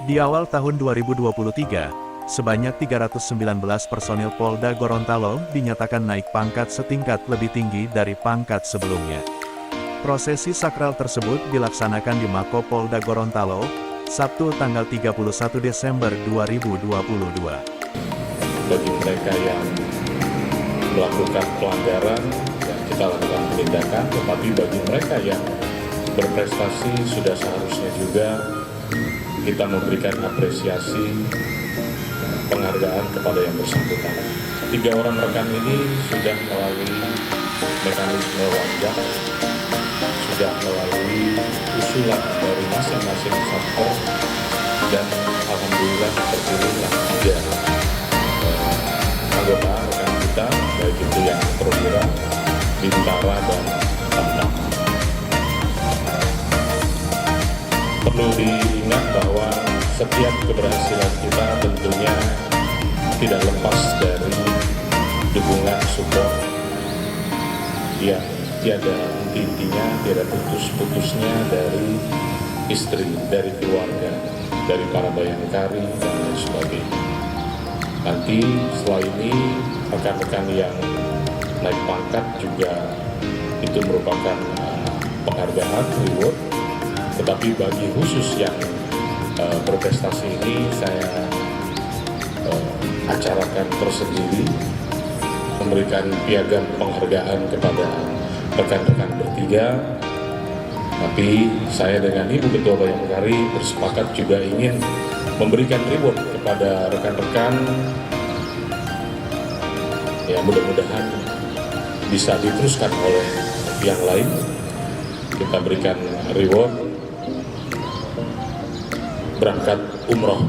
Di awal tahun 2023, sebanyak 319 personil Polda Gorontalo dinyatakan naik pangkat setingkat lebih tinggi dari pangkat sebelumnya. Prosesi sakral tersebut dilaksanakan di Mako Polda Gorontalo, Sabtu tanggal 31 Desember 2022. Bagi mereka yang melakukan pelanggaran, ya kita lakukan penindakan, tetapi bagi mereka yang berprestasi sudah seharusnya juga kita memberikan apresiasi, penghargaan kepada yang bersangkutan. 3 orang rekan ini sudah melalui mekanisme wajar, sudah melalui usulan dari masing-masing satker, dan alhamdulillah terpilihlah 3 anggota rekan kita, baik itu yang perwira, bintara, dan tamtama. Perlu diingat bahwa setiap keberhasilan kita tentunya tidak lepas dari dukungan support yang tiada henti-hentinya, tiada putus-putusnya dari istri, dari keluarga, dari para bayangkari, dan lain sebagainya. Nanti setelah ini rekan-rekan yang naik pangkat juga itu merupakan penghargaan, reward. Tetapi bagi khusus yang berprestasi ini saya acarakan tersendiri, memberikan piagam penghargaan kepada rekan-rekan bertiga. Tapi saya dengan Ibu Ketua Bayangkari bersepakat juga ingin memberikan reward kepada rekan-rekan, ya mudah-mudahan bisa diteruskan oleh yang lain. Kita berikan reward berangkat umroh